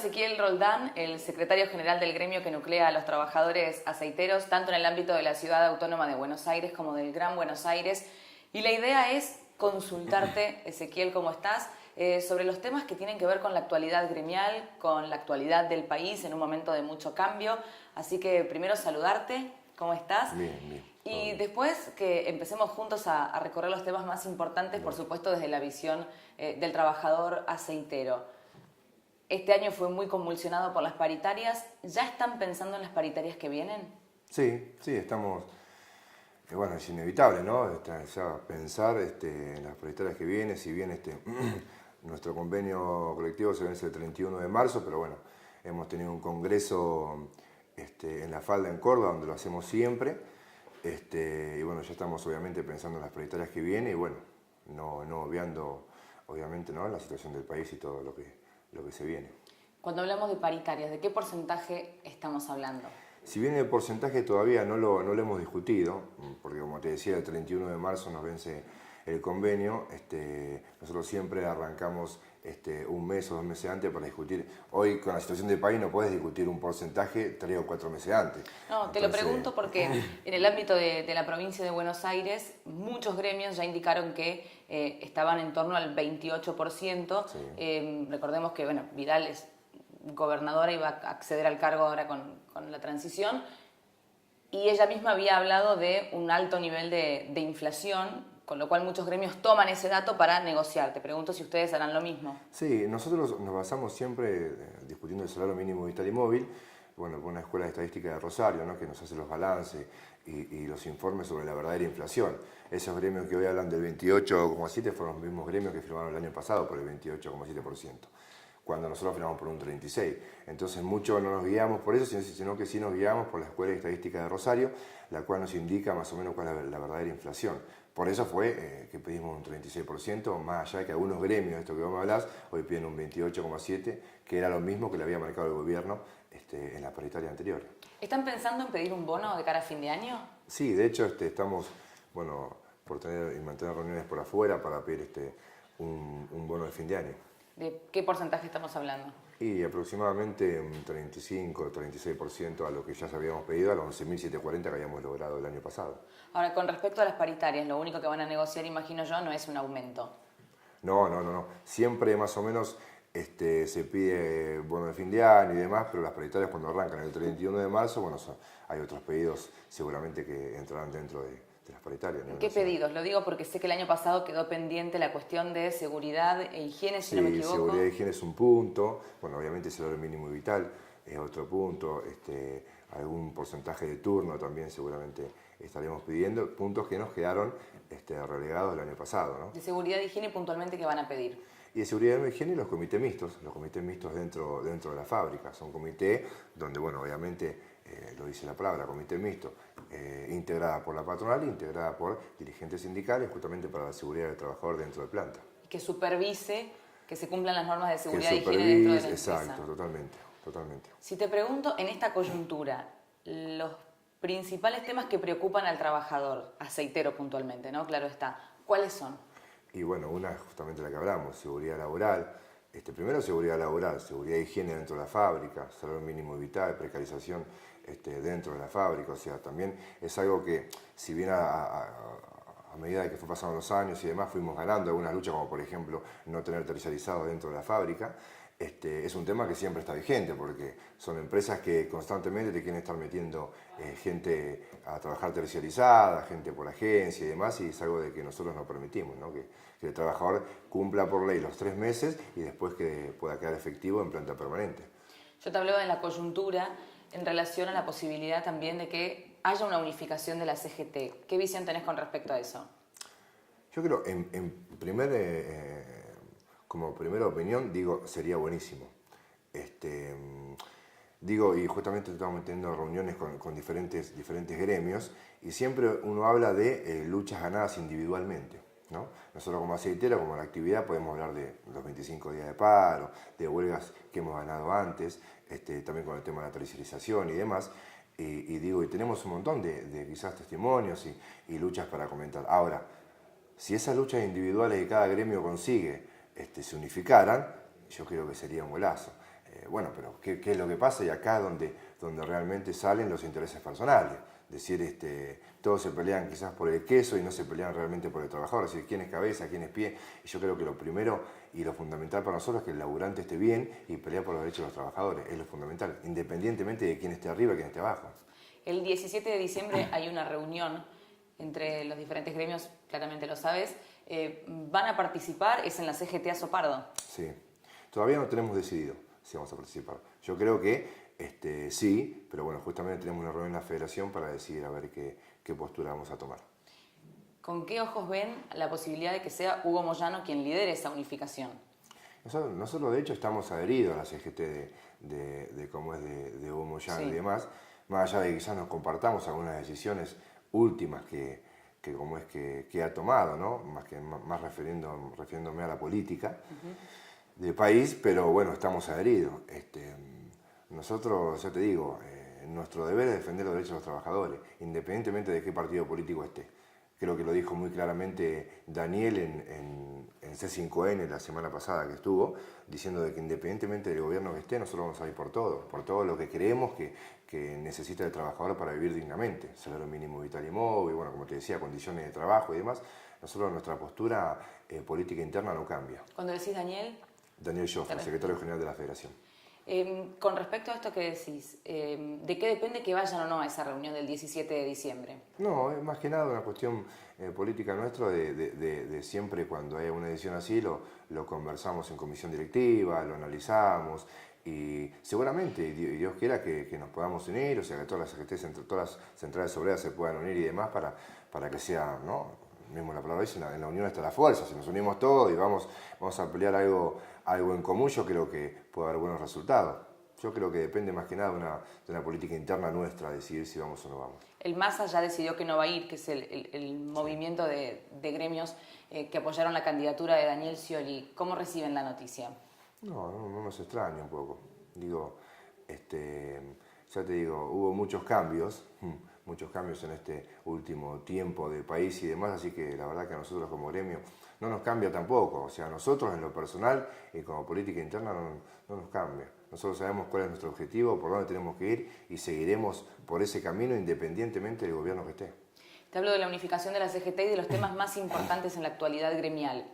Ezequiel Roldán, el secretario general del gremio que nuclea a los trabajadores aceiteros, tanto en el ámbito de la Ciudad Autónoma de Buenos Aires como del Gran Buenos Aires. Y la idea es consultarte, Ezequiel, ¿cómo estás?, sobre los temas que tienen que ver con la actualidad gremial, con la actualidad del país en un momento de mucho cambio. Así que primero saludarte, ¿cómo estás? Bien, bien. Y después que empecemos juntos a recorrer los temas más importantes, por supuesto desde la visión del trabajador aceitero. Este año fue muy convulsionado por las paritarias. ¿Ya están pensando en las paritarias que vienen? Sí, estamos... Bueno, es inevitable, ¿no? Ya pensar en las paritarias que vienen, si bien nuestro convenio colectivo se vence el 31 de marzo, pero bueno, hemos tenido un congreso en La Falda, en Córdoba, donde lo hacemos siempre, y bueno, ya estamos obviamente pensando en las paritarias que vienen, y bueno, no obviando, obviamente, ¿no?, la situación del país y todo lo que se viene. Cuando hablamos de paritarias, ¿de qué porcentaje estamos hablando? Si bien el porcentaje todavía no lo hemos discutido, porque como te decía, el 31 de marzo nos vence el convenio, nosotros siempre arrancamos un mes o 2 meses antes para discutir. Hoy con la situación del país no puedes discutir un porcentaje 3 o 4 meses antes. No, te lo pregunto porque en el ámbito de la provincia de Buenos Aires, muchos gremios ya indicaron que estaban en torno al 28%. Sí. Recordemos que bueno, Vidal es gobernadora y va a acceder al cargo ahora con la transición, y ella misma había hablado de un alto nivel de inflación, con lo cual muchos gremios toman ese dato para negociar. Te pregunto si ustedes harán lo mismo. Sí, nosotros nos basamos siempre discutiendo el salario mínimo vital y móvil, bueno, por una escuela de estadística de Rosario, ¿no?, que nos hace los balances y los informes sobre la verdadera inflación. Esos gremios que hoy hablan del 28,7% fueron los mismos gremios que firmaron el año pasado por el 28,7%. Cuando nosotros firmamos por un 36%. Entonces mucho no nos guiamos por eso, sino que sí nos guiamos por la Escuela de Estadística de Rosario, la cual nos indica más o menos cuál es la verdadera inflación. Por eso fue que pedimos un 36%, más allá de que algunos gremios, esto que vos me hablás, hoy piden un 28,7%, que era lo mismo que le había marcado el gobierno en la paritaria anterior. ¿Están pensando en pedir un bono de cara a fin de año? Sí, de hecho estamos, bueno, por tener y mantener reuniones por afuera para pedir un bono de fin de año. ¿De qué porcentaje estamos hablando? Y aproximadamente un 35 o 36% a lo que ya habíamos pedido, a los 11.740 que habíamos logrado el año pasado. Ahora, con respecto a las paritarias, lo único que van a negociar, imagino yo, no es un aumento. No. Siempre más o menos se pide bono de fin de año y demás, pero las paritarias cuando arrancan el 31 de marzo, bueno, hay otros pedidos seguramente que entrarán dentro de las paritarias. ¿Qué pedidos? Lo digo porque sé que el año pasado quedó pendiente la cuestión de seguridad e higiene, si no me equivoco. Sí, seguridad e higiene es un punto, bueno, obviamente el salario mínimo vital es otro punto, algún porcentaje de turno también seguramente estaremos pidiendo, puntos que nos quedaron relegados el año pasado, ¿no? De seguridad e higiene puntualmente, ¿qué van a pedir? Y de seguridad e higiene los comités mixtos dentro de la fábrica, son comités donde, bueno, obviamente, lo dice la palabra, comité mixto, integrada por la patronal e integrada por dirigentes sindicales, justamente para la seguridad del trabajador dentro de planta. Que supervise que se cumplan las normas de seguridad e higiene dentro de la empresa. Exacto, totalmente. Si te pregunto, en esta coyuntura, los principales temas que preocupan al trabajador, aceitero puntualmente, ¿no? Claro está, ¿cuáles son? Y bueno, una es justamente la que hablamos, seguridad laboral. Primero seguridad laboral, seguridad e higiene dentro de la fábrica, salario mínimo vital, precarización dentro de la fábrica. O sea, también es algo que, si bien a medida de que fue pasando los años y demás, fuimos ganando algunas luchas, como por ejemplo no tener tercerizado dentro de la fábrica, es un tema que siempre está vigente, porque son empresas que constantemente te quieren estar metiendo gente a trabajar terciarizada, gente por agencia y demás, y es algo de que nosotros no permitimos, ¿no? Que el trabajador cumpla por ley los 3 meses y después que pueda quedar efectivo en planta permanente. Yo te hablaba de la coyuntura en relación a la posibilidad también de que haya una unificación de la CGT. ¿Qué visión tenés con respecto a eso? Yo creo, como primera opinión, digo, sería buenísimo. Y justamente estamos teniendo reuniones con diferentes gremios y siempre uno habla de luchas ganadas individualmente, ¿no? Nosotros como aceitero, como la actividad, podemos hablar de los 25 días de paro, de huelgas que hemos ganado antes, también con el tema de la tercerización y demás. Y tenemos un montón de quizás testimonios y luchas para comentar. Ahora, si esas luchas individuales que cada gremio consigue se unificaran, yo creo que sería un golazo. bueno, pero ¿qué es lo que pasa? Y acá es donde realmente salen los intereses personales. Es decir, todos se pelean quizás por el queso y no se pelean realmente por el trabajador. Es decir, quién es cabeza, quién es pie. Y yo creo que lo primero y lo fundamental para nosotros es que el laburante esté bien y pelear por los derechos de los trabajadores. Es lo fundamental, independientemente de quién esté arriba y quién esté abajo. El 17 de diciembre hay una reunión entre los diferentes gremios, claramente lo sabes. ¿Van a participar? Es en la CGT Azopardo. Sí, todavía no tenemos decidido si vamos a participar. Yo creo que sí, pero bueno, justamente tenemos una reunión en la federación para decidir a ver qué postura vamos a tomar. ¿Con qué ojos ven la posibilidad de que sea Hugo Moyano quien lidere esa unificación? Nosotros de hecho estamos adheridos a la CGT de Hugo Moyano y demás, más allá de que quizás nos compartamos algunas decisiones últimas que ha tomado, ¿no? Más refiriéndome a la política del país, pero bueno, estamos adheridos. Nosotros, ya te digo, nuestro deber es defender los derechos de los trabajadores, independientemente de qué partido político esté. Creo que lo dijo muy claramente Daniel en C5N la semana pasada que estuvo, diciendo de que independientemente del gobierno que esté, nosotros vamos a ir por todo lo que creemos que necesita el trabajador para vivir dignamente. Salario mínimo vital y móvil, bueno, como te decía, condiciones de trabajo y demás. Nosotros, nuestra postura política interna no cambia. Cuando decís Daniel... Daniel Joffre, secretario general de la Federación. Con respecto a esto que decís, ¿de qué depende que vayan o no a esa reunión del 17 de diciembre? No, es más que nada una cuestión política nuestra de siempre cuando hay una decisión así lo conversamos en comisión directiva, lo analizamos y seguramente, y Dios quiera que nos podamos unir, o sea que todas las centrales obreras se puedan unir y demás para que sea, ¿no? Mismo la palabra dice, en la unión está la fuerza, si nos unimos todos y vamos a pelear algo en común, yo creo que puede haber buenos resultados. Yo creo que depende más que nada de una política interna nuestra, decidir si vamos o no vamos. El MASA ya decidió que no va a ir, que es el movimiento de gremios que apoyaron la candidatura de Daniel Scioli. ¿Cómo reciben la noticia? No nos extraña un poco. Digo, ya te digo, hubo muchos cambios en este último tiempo del país y demás, así que la verdad que a nosotros como gremio no nos cambia tampoco, o sea, a nosotros en lo personal y como política interna no nos cambia. Nosotros sabemos cuál es nuestro objetivo, por dónde tenemos que ir y seguiremos por ese camino independientemente del gobierno que esté. Te hablo de la unificación de la CGT y de los temas más importantes en la actualidad gremial.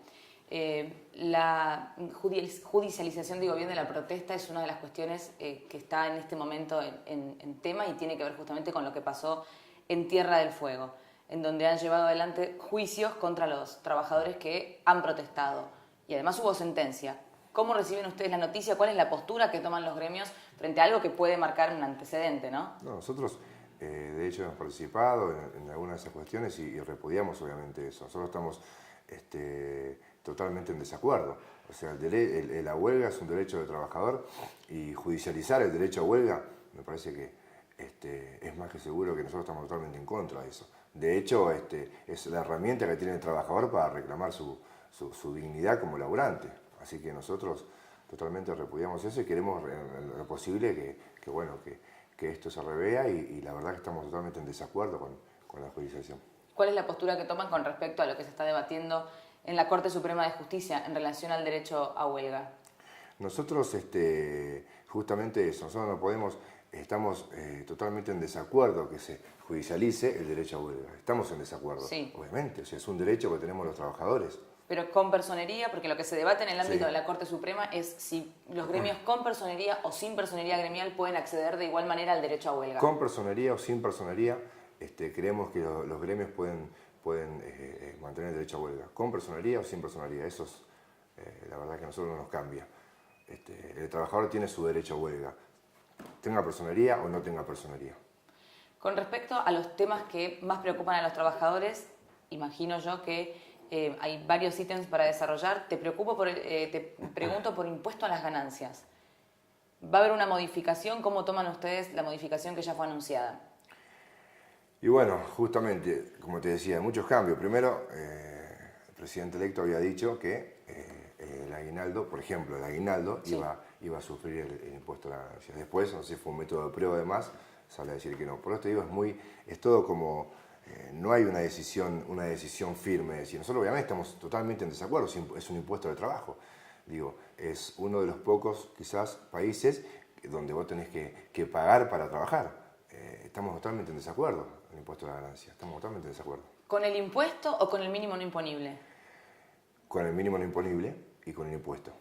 La judicialización, digo bien, de la protesta es una de las cuestiones que está en este momento en tema y tiene que ver justamente con lo que pasó en Tierra del Fuego, en donde han llevado adelante juicios contra los trabajadores que han protestado. Y además hubo sentencia. ¿Cómo reciben ustedes la noticia? ¿Cuál es la postura que toman los gremios frente a algo que puede marcar un antecedente, no? Nosotros, de hecho, hemos participado en algunas de esas cuestiones y repudiamos obviamente eso. Nosotros estamos totalmente en desacuerdo. O sea, la huelga es un derecho del trabajador y judicializar el derecho a huelga me parece que es más que seguro que nosotros estamos totalmente en contra de eso. De hecho, es la herramienta que tiene el trabajador para reclamar su dignidad como laburante. Así que nosotros totalmente repudiamos eso y queremos en lo posible que esto se revea y la verdad que estamos totalmente en desacuerdo con la judicialización. ¿Cuál es la postura que toman con respecto a lo que se está debatiendo en la Corte Suprema de Justicia en relación al derecho a huelga? Nosotros, justamente eso, nosotros no podemos, estamos totalmente en desacuerdo que se judicialice el derecho a huelga. Estamos en desacuerdo, sí. Obviamente, o sea, es un derecho que tenemos los trabajadores. Pero con personería, porque lo que se debate en el ámbito de la Corte Suprema es si los gremios con personería o sin personería gremial pueden acceder de igual manera al derecho a huelga. Con personería o sin personería, creemos que los gremios pueden mantener el derecho a huelga. Con personería o sin personería, eso es la verdad que a nosotros no nos cambia. El trabajador tiene su derecho a huelga, tenga personería o no tenga personería. Con respecto a los temas que más preocupan a los trabajadores, imagino yo que hay varios ítems para desarrollar. Te pregunto por impuesto a las ganancias. ¿Va a haber una modificación? ¿Cómo toman ustedes la modificación que ya fue anunciada? Y bueno, justamente, como te decía, hay muchos cambios. Primero, el presidente electo había dicho que el aguinaldo, por ejemplo, iba a sufrir el impuesto a la ganancia. Después, no sé, fue un método de prueba además, sale a decir que no. Por eso te digo, es todo como... no hay una decisión firme. Es decir, nosotros obviamente estamos totalmente en desacuerdo, es un impuesto de trabajo. Digo, es uno de los pocos, quizás, países donde vos tenés que pagar para trabajar. Estamos totalmente en desacuerdo con el impuesto a la ganancia, estamos totalmente en desacuerdo. ¿Con el impuesto o con el mínimo no imponible? Con el mínimo no imponible y con el impuesto.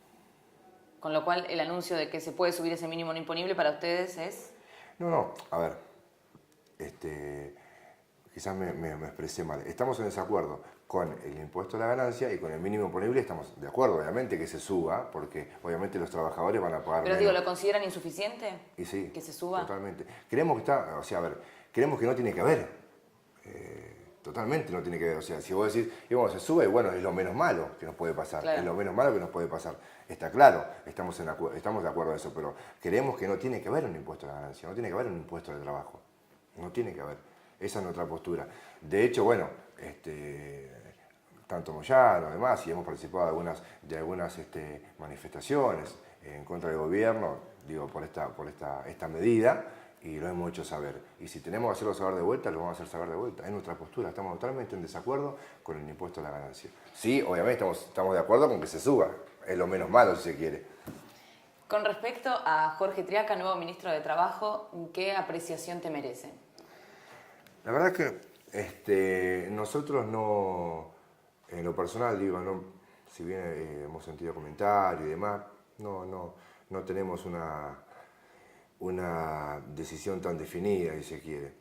Con lo cual, el anuncio de que se puede subir ese mínimo no imponible para ustedes es... No, a ver, quizás me expresé mal. Estamos en desacuerdo con el impuesto a la ganancia y con el mínimo imponible estamos de acuerdo, obviamente, que se suba, porque obviamente los trabajadores van a pagar Pero menos. digo, ¿lo consideran insuficiente? Y sí, ¿Que se suba? totalmente. Creemos que está, o sea, a ver, creemos que no tiene que haber. Totalmente no tiene que ver. O sea, si vos decís, y bueno, se sube, bueno, es lo menos malo que nos puede pasar. Claro. Es lo menos malo que nos puede pasar. Está claro, estamos de acuerdo en eso, pero creemos que no tiene que haber un impuesto a la ganancia, no tiene que haber un impuesto de trabajo. No tiene que haber. Esa es nuestra postura. De hecho, bueno, tanto Moyano, además, y hemos participado de algunas manifestaciones en contra del gobierno, digo, por esta medida, y lo hemos hecho saber. Y si tenemos que hacerlo saber de vuelta, lo vamos a hacer saber de vuelta. Es nuestra postura, estamos totalmente en desacuerdo con el impuesto a la ganancia. Sí, obviamente estamos de acuerdo con que se suba, es lo menos malo si se quiere. Con respecto a Jorge Triaca, nuevo ministro de Trabajo, ¿qué apreciación te merece? La verdad que nosotros no, en lo personal, digo, no, si bien hemos sentido comentarios y demás, no tenemos una decisión tan definida, si se quiere.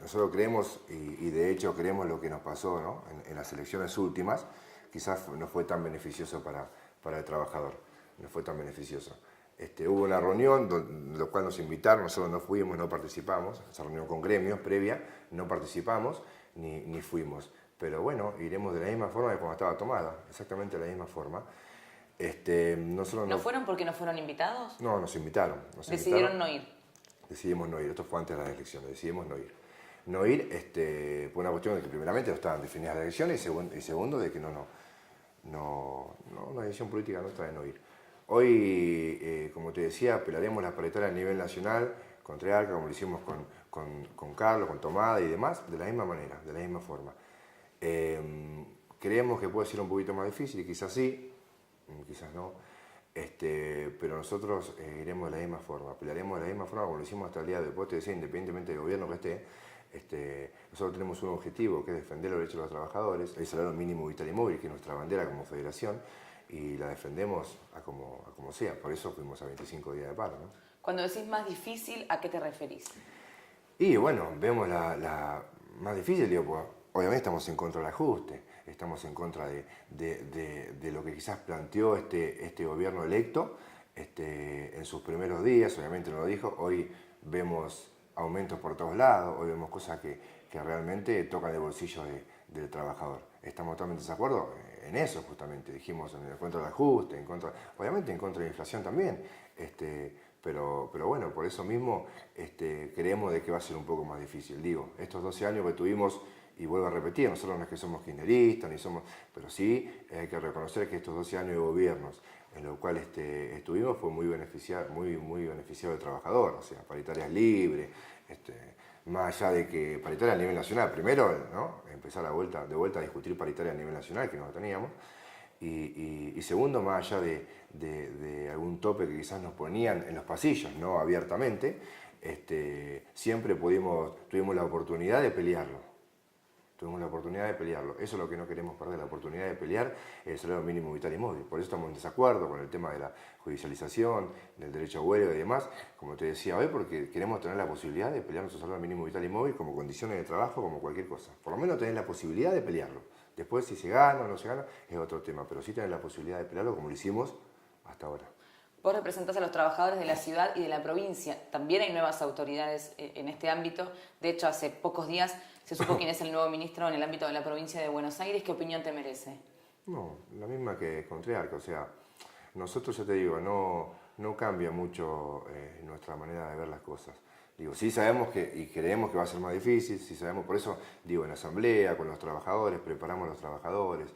Nosotros creemos, y de hecho creemos lo que nos pasó, ¿no? en las elecciones últimas, quizás no fue tan beneficioso para el trabajador, no fue tan beneficioso. Hubo una reunión, lo cual nos invitaron, nosotros no fuimos, no participamos, esa reunión con gremios previa, no participamos ni fuimos. Pero bueno, iremos de la misma forma que cuando estaba tomada, exactamente de la misma forma. Nosotros ¿No fueron porque no fueron invitados? No, nos invitaron. ¿Decidieron no ir? Decidimos no ir, esto fue antes de las elecciones, decidimos no ir. No ir por una cuestión de que primeramente no estaban definidas las elecciones y segundo de que una decisión política nuestra de no ir. Hoy, como te decía, apelaremos las paritarias a nivel nacional con Triaca, como lo hicimos con Carlos, con Tomada y demás, de la misma manera, de la misma forma. Creemos que puede ser un poquito más difícil, quizás sí, quizás no, pero nosotros iremos de la misma forma, pelearemos de la misma forma como lo hicimos hasta el día de hoy. Te decía, independientemente del gobierno que esté, nosotros tenemos un objetivo que es defender los derechos de los trabajadores, el salario mínimo vital y móvil, que es nuestra bandera como federación, y la defendemos a como sea, por eso fuimos a 25 días de paro, ¿no? Cuando decís más difícil, ¿a qué te referís? Y bueno, vemos la más difícil, digo, pues, obviamente estamos en contra del ajuste, estamos en contra de lo que quizás planteó este gobierno electo en sus primeros días, obviamente no lo dijo, hoy vemos aumentos por todos lados, hoy vemos cosas que realmente tocan el bolsillo del trabajador. Estamos totalmente de acuerdo en eso justamente, dijimos en contra del ajuste, obviamente en contra de la inflación también, pero bueno, por eso mismo creemos de que va a ser un poco más difícil. Digo, estos 12 años que tuvimos, y vuelvo a repetir, nosotros no es que somos kirchneristas, pero sí hay que reconocer que estos 12 años de gobiernos en los cuales estuvimos fue muy beneficiado el trabajador, o sea, paritarias libres, más allá de que paritaria a nivel nacional, primero, ¿no? Empezar de vuelta a discutir paritaria a nivel nacional, que no lo teníamos, y segundo, más allá de algún tope que quizás nos ponían en los pasillos, no abiertamente, siempre tuvimos la oportunidad de pelearlo. Tuvimos la oportunidad de pelearlo. Eso es lo que no queremos perder, la oportunidad de pelear el salario mínimo vital y móvil. Por eso estamos en desacuerdo con el tema de la judicialización, del derecho a huelga y demás, como te decía hoy, porque queremos tener la posibilidad de pelear nuestro salario mínimo vital y móvil como condiciones de trabajo, como cualquier cosa. Por lo menos tener la posibilidad de pelearlo. Después, si se gana o no se gana, es otro tema, pero sí tener la posibilidad de pelearlo como lo hicimos hasta ahora. Vos representás a los trabajadores de la ciudad y de la provincia. También hay nuevas autoridades en este ámbito. De hecho, hace pocos días se supo quién es el nuevo ministro en el ámbito de la provincia de Buenos Aires. ¿Qué opinión te merece? No, la misma que con Triarca. O sea, nosotros, ya te digo, no cambia mucho nuestra manera de ver las cosas. Digo, sí sabemos y creemos que va a ser más difícil, sí sabemos, por eso digo, en la asamblea, con los trabajadores, preparamos a los trabajadores,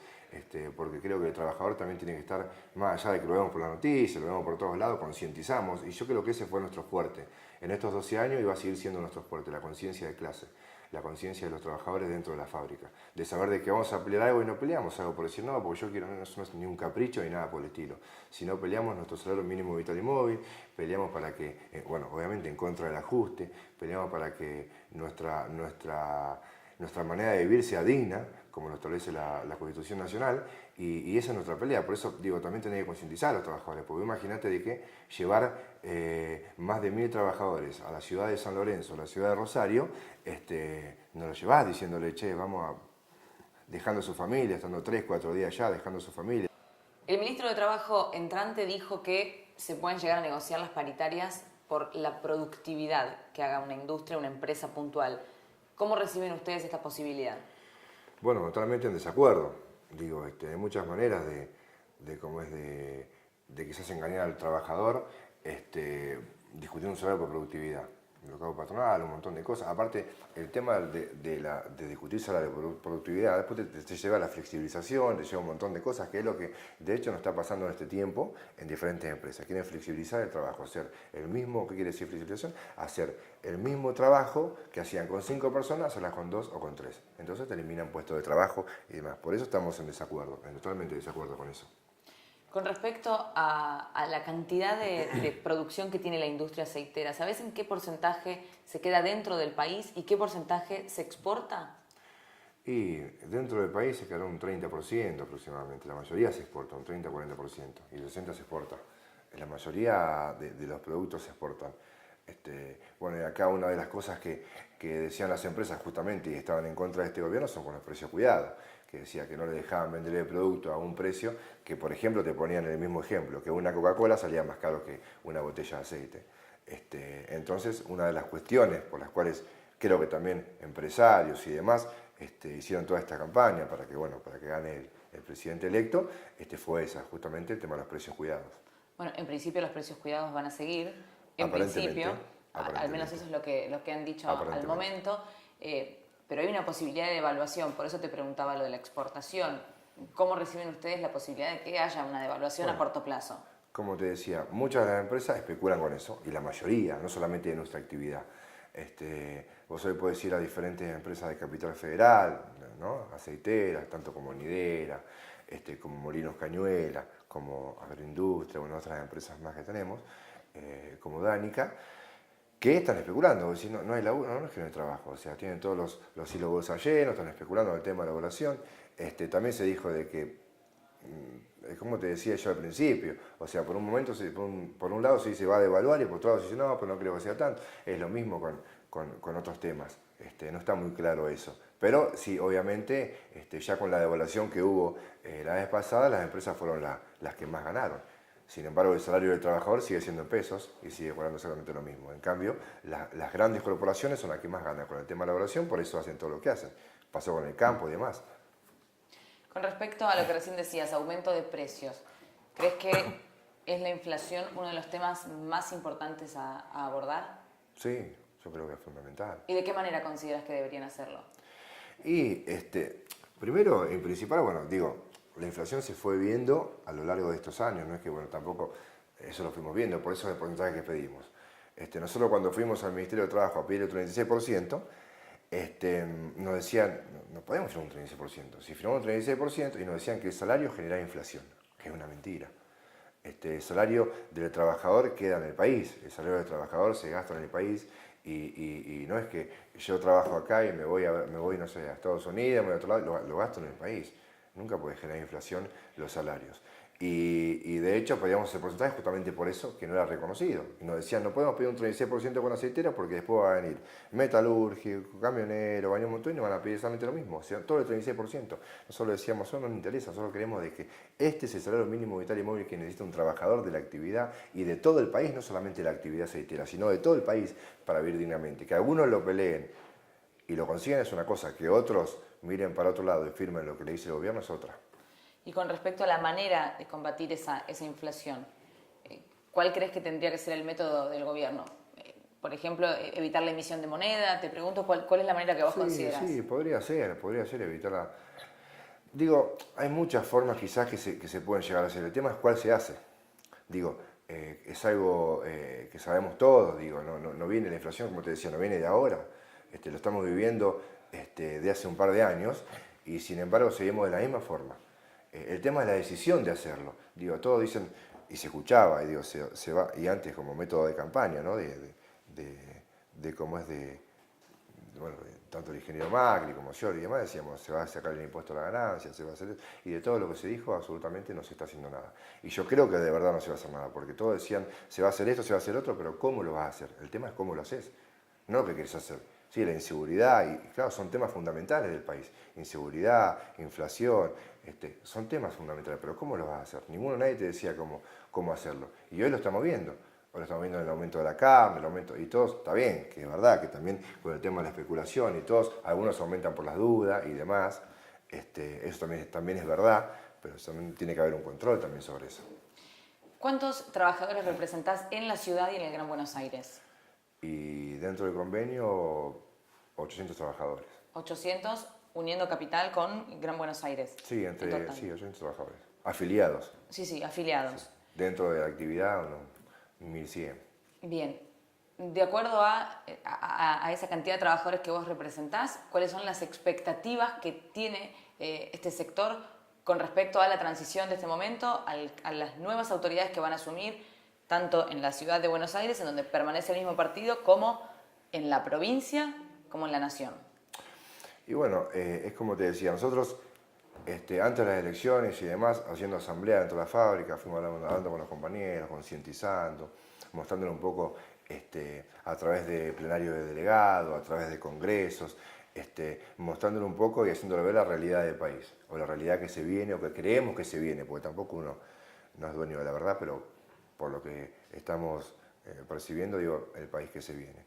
porque creo que el trabajador también tiene que estar, más allá de que lo vemos por la noticia, lo vemos por todos lados, concientizamos, y yo creo que ese fue nuestro fuerte. En estos 12 años y va a seguir siendo nuestro fuerte, la conciencia de clase. la conciencia de los trabajadores dentro de la fábrica, de saber de que vamos a pelear algo y no peleamos algo por decir no, porque yo quiero, no es ni un capricho ni nada por el estilo, sino peleamos nuestro salario mínimo vital y móvil, peleamos para que, bueno, obviamente en contra del ajuste, peleamos para que nuestra manera de vivir sea digna, como lo establece la Constitución Nacional, y esa es nuestra pelea. Por eso digo, también tenés que concientizar a los trabajadores, porque imagínate de que llevar más de 1000 trabajadores a la ciudad de San Lorenzo, a la ciudad de Rosario, no lo llevás diciéndole, che, vamos a, dejando a su familia, estando 3, 4 días allá, dejando a su familia. El ministro de Trabajo entrante dijo que se pueden llegar a negociar las paritarias por la productividad que haga una industria, una empresa puntual. ¿Cómo reciben ustedes esta posibilidad? Bueno, totalmente en desacuerdo. Digo, hay muchas maneras de quizás engañar al trabajador discutiendo un salario por productividad. Mercado patronal, un montón de cosas. Aparte, el tema de discutir salario por productividad, después te lleva a la flexibilización, te lleva un montón de cosas, que es lo que de hecho nos está pasando en este tiempo en diferentes empresas. Quieren flexibilizar el trabajo, hacer el mismo, ¿qué quiere decir flexibilización? Hacer el mismo trabajo que hacían con 5 personas, hacerlas con 2 o con 3. Entonces te eliminan puestos de trabajo y demás. Por eso estamos en desacuerdo, en totalmente desacuerdo con eso. Con respecto a la cantidad de producción que tiene la industria aceitera, ¿sabes en qué porcentaje se queda dentro del país y qué porcentaje se exporta? Y dentro del país se quedará un 30% aproximadamente, la mayoría se exporta, un 30-40%, y el 60% se exporta. La mayoría de los productos se exportan. Bueno, y acá una de las cosas que decían las empresas justamente y estaban en contra de este gobierno son con los precios cuidados, que decía que no le dejaban vender el producto a un precio que, por ejemplo, te ponían el mismo ejemplo, que una Coca-Cola salía más caro que una botella de aceite. Entonces, una de las cuestiones por las cuales creo que también empresarios y demás hicieron toda esta campaña para que, bueno, para que gane el presidente electo, fue esa, justamente el tema de los precios cuidados. Bueno, en principio los precios cuidados van a seguir, en principio, al menos eso es lo que han dicho al momento, pero hay una posibilidad de devaluación, por eso te preguntaba lo de la exportación. ¿Cómo reciben ustedes la posibilidad de que haya una devaluación a corto plazo? Como te decía, muchas de las empresas especulan con eso, y la mayoría, no solamente de nuestra actividad. Vos hoy podés ir a diferentes empresas de capital federal, ¿no? Aceiteras, tanto como Nidera, como Molinos Cañuela, como Agroindustria, bueno, otras empresas más que tenemos, como Danica, que están especulando, es decir, no hay laburo, no es que no hay trabajo, o sea, tienen todos los hilos bolsa llenos, están especulando en el tema de la evaluación. También se dijo de que, como te decía yo al principio, o sea, por un momento, por un lado se dice va a devaluar y por otro lado se dice no, pero no creo que sea tanto. Es lo mismo con otros temas, no está muy claro eso. Pero sí, obviamente, ya con la devaluación que hubo la vez pasada, las empresas fueron las que más ganaron. Sin embargo, el salario del trabajador sigue siendo en pesos y sigue cobrando exactamente lo mismo. En cambio, las grandes corporaciones son las que más ganan con el tema de la evaluación, por eso hacen todo lo que hacen. Pasó con el campo y demás. Con respecto a lo que recién decías, aumento de precios, ¿crees que es la inflación uno de los temas más importantes a abordar? Sí, yo creo que es fundamental. ¿Y de qué manera consideras que deberían hacerlo? Y primero, en principal, bueno, digo, la inflación se fue viendo a lo largo de estos años, no es que, bueno, tampoco eso lo fuimos viendo, por eso es el porcentaje que pedimos. Nosotros cuando fuimos al Ministerio de Trabajo a pedir el 36%, nos decían, no podemos firmar un 36%, si firmamos un 36% y nos decían que el salario generaba inflación, que es una mentira. El salario del trabajador queda en el país, el salario del trabajador se gasta en el país y no es que yo trabajo acá y me voy no sé, a Estados Unidos, me voy a otro lado, lo gasto en el país. Nunca puede generar inflación los salarios. Y de hecho pedíamos ese porcentaje justamente por eso, que no era reconocido. Y nos decían, no podemos pedir un 36% con aceiteras porque después va a venir metalúrgico, camionero, baño un montón y van a pedir exactamente lo mismo, o sea, todo el 36%. Nosotros decíamos, eso no nos interesa, nosotros queremos de que este es el salario mínimo vital y móvil que necesita un trabajador de la actividad y de todo el país, no solamente de la actividad aceitera, sino de todo el país para vivir dignamente. Que algunos lo peleen y lo consigan es una cosa, que otros miren para otro lado y firmen lo que le dice el gobierno es otra. Y con respecto a la manera de combatir esa inflación, ¿cuál crees que tendría que ser el método del gobierno? Por ejemplo, evitar la emisión de moneda. Te pregunto cuál es la manera que vos consideras. Sí, podría ser evitarla. Digo, hay muchas formas quizás que se pueden llegar a hacer. El tema es cuál se hace. Digo, es algo que sabemos todos, digo, no viene la inflación, como te decía, no viene de ahora. lo estamos viviendo de hace un par de años y sin embargo seguimos de la misma forma. El tema es la decisión de hacerlo. Digo, todos dicen, y se escuchaba, y digo, se va, y antes como método de campaña, ¿no? De cómo es bueno, tanto el ingeniero Macri como yo y demás, decíamos, se va a sacar el impuesto a la ganancia, se va a hacer, y de todo lo que se dijo, absolutamente no se está haciendo nada. Y yo creo que de verdad no se va a hacer nada, porque todos decían, se va a hacer esto, se va a hacer otro, pero ¿cómo lo vas a hacer? El tema es cómo lo haces, no lo que querés hacer. Sí, la inseguridad, y claro, son temas fundamentales del país. Inseguridad, inflación, son temas fundamentales, pero ¿cómo lo vas a hacer? Nadie te decía cómo hacerlo. Y hoy lo estamos viendo. Hoy lo estamos viendo en el aumento de la carne, el aumento, y todos, está bien, que es verdad, que también con el tema de la especulación y todos, algunos aumentan por las dudas y demás, eso también es verdad, pero también tiene que haber un control también sobre eso. ¿Cuántos trabajadores representás en la ciudad y en el Gran Buenos Aires? Y dentro del convenio, 800 trabajadores. 800, uniendo capital con Gran Buenos Aires. Sí, 800 trabajadores. Afiliados. Sí, afiliados. Sí. Dentro de la actividad, 1100. Bien. De acuerdo a esa cantidad de trabajadores que vos representás, ¿cuáles son las expectativas que tiene este sector con respecto a la transición de este momento, a las nuevas autoridades que van a asumir, tanto en la ciudad de Buenos Aires, en donde permanece el mismo partido, como en la provincia, como en la nación? Y bueno, es como te decía, nosotros antes de las elecciones y demás, haciendo asamblea dentro de la fábrica, fuimos hablando con los compañeros, concientizando, mostrándole un poco a través de plenario de delegado, a través de congresos, mostrándole un poco y haciéndole ver la realidad del país, o la realidad que se viene, o que creemos que se viene, porque tampoco uno no es dueño de la verdad, pero por lo que estamos percibiendo, digo, el país que se viene.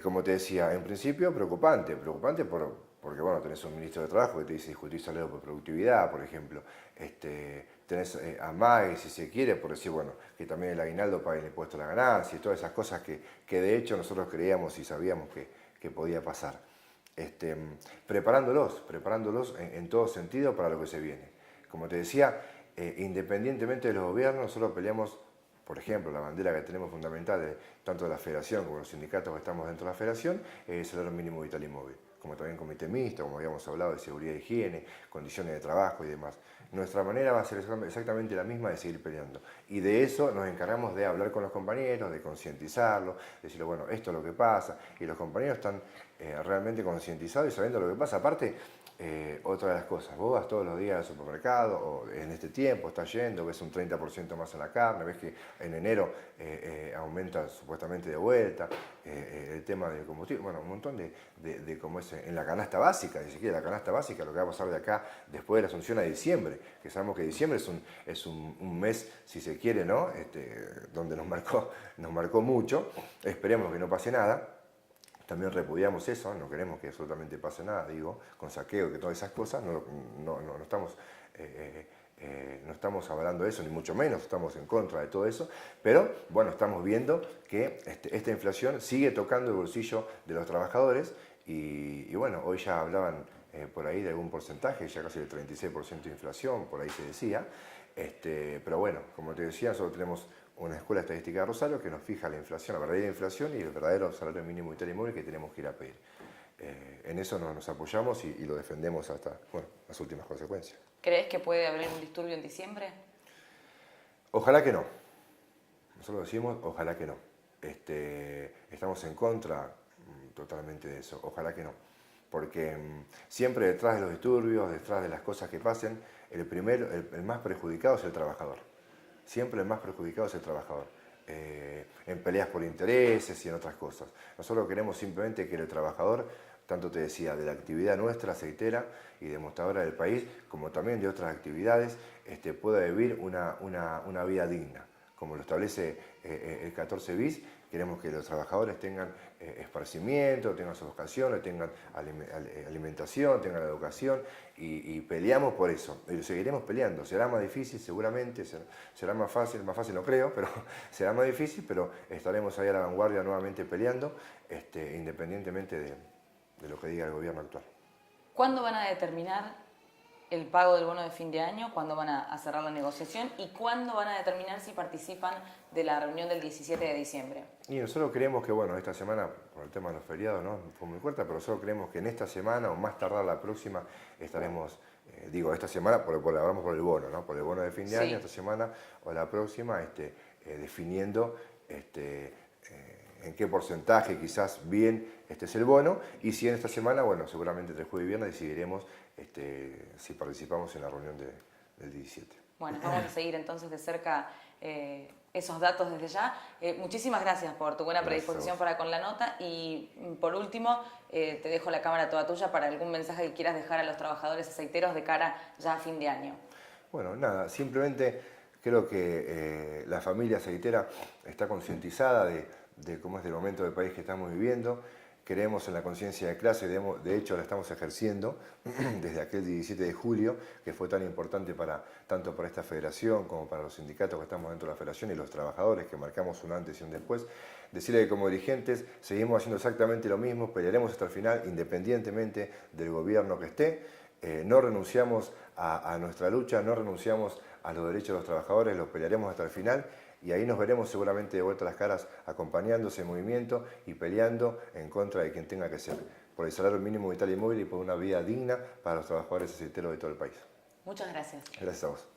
Como te decía, en principio preocupante porque bueno, tenés un ministro de Trabajo que te dice discutir salario por productividad, por ejemplo. Tenés a MAE, si se quiere, por decir, bueno, que también el aguinaldo pague el impuesto a la ganancia y todas esas cosas que de hecho nosotros creíamos y sabíamos que podía pasar. Preparándolos en todo sentido para lo que se viene. Como te decía, independientemente de los gobiernos, nosotros peleamos. Por ejemplo, la bandera que tenemos fundamental, tanto de la federación como los sindicatos que estamos dentro de la federación, es el salario mínimo vital y móvil, como también comité mixto, como habíamos hablado de seguridad e higiene, condiciones de trabajo y demás. Nuestra manera va a ser exactamente la misma de seguir peleando. Y de eso nos encargamos de hablar con los compañeros, de concientizarlos, decirles, bueno, esto es lo que pasa, y los compañeros están realmente concientizados y sabiendo lo que pasa. Aparte, otra de las cosas, vos vas todos los días al supermercado, o en este tiempo estás yendo, ves un 30% más en la carne, ves que en enero aumenta supuestamente de vuelta, el tema del combustible, bueno, un montón de como es en la canasta básica, ni siquiera la canasta básica, lo que va a pasar de acá después de la asunción a diciembre, que sabemos que diciembre es un mes, si se quiere, ¿no? Donde nos marcó mucho, esperemos que no pase nada. También repudiamos eso, no queremos que absolutamente pase nada, digo, con saqueo, que todas esas cosas, no estamos avalando eso, ni mucho menos, estamos en contra de todo eso, pero bueno, estamos viendo que esta inflación sigue tocando el bolsillo de los trabajadores y bueno, hoy ya hablaban por ahí de algún porcentaje, ya casi el 36% de inflación, por ahí se decía, pero bueno, como te decía, nosotros tenemos una escuela estadística de Rosario que nos fija la inflación, la verdadera inflación y el verdadero salario mínimo vital y móvil que tenemos que ir a pedir. En eso nos apoyamos y lo defendemos hasta las últimas consecuencias. ¿Crees que puede haber un disturbio en diciembre? Ojalá que no. Nosotros decimos, ojalá que no. Estamos en contra totalmente de eso, ojalá que no. Porque siempre detrás de los disturbios, detrás de las cosas que pasen, el más perjudicado es el trabajador. Siempre el más perjudicado es el trabajador, en peleas por intereses y en otras cosas. Nosotros queremos simplemente que el trabajador, tanto te decía, de la actividad nuestra, aceitera y demostradora del país, como también de otras actividades, pueda vivir una vida digna. Como lo establece el 14 bis, queremos que los trabajadores tengan esparcimiento, tengan sus vacaciones, tengan alimentación, tengan educación y peleamos por eso. Y lo seguiremos peleando. Será más difícil seguramente, será más fácil no creo, pero será más difícil, pero estaremos ahí a la vanguardia nuevamente peleando, independientemente de lo que diga el gobierno actual. ¿Cuándo van a determinar el pago del bono de fin de año? ¿Cuándo van a cerrar la negociación? ¿Y cuándo van a determinar si participan de la reunión del 17 de diciembre? Y nosotros creemos que, bueno, esta semana, por el tema de los feriados, ¿no? Fue muy corta, pero nosotros creemos que en esta semana o más tardar la próxima estaremos, esta semana, hablamos por el bono, ¿no? Por el bono de fin de año, esta semana o la próxima, definiendo en qué porcentaje quizás bien es el bono, y si en esta semana, bueno, seguramente entre jueves y viernes decidiremos si participamos en la reunión del 17. Bueno, vamos a seguir entonces de cerca esos datos desde ya. Muchísimas gracias por tu buena predisposición para con la nota, y por último te dejo la cámara toda tuya para algún mensaje que quieras dejar a los trabajadores aceiteros de cara ya a fin de año. Bueno, nada, simplemente creo que la familia aceitera está concientizada de cómo es el momento del país que estamos viviendo. Creemos en la conciencia de clase, de hecho la estamos ejerciendo desde aquel 17 de julio, que fue tan importante tanto para esta federación como para los sindicatos que estamos dentro de la federación y los trabajadores, que marcamos un antes y un después. Decirle que como dirigentes seguimos haciendo exactamente lo mismo, pelearemos hasta el final independientemente del gobierno que esté. No renunciamos a nuestra lucha, no renunciamos a los derechos de los trabajadores, los pelearemos hasta el final. Y ahí nos veremos seguramente de vuelta las caras acompañando ese movimiento y peleando en contra de quien tenga que ser, por el salario mínimo vital y móvil y por una vida digna para los trabajadores aceiteros de todo el país. Muchas gracias. Gracias a vos.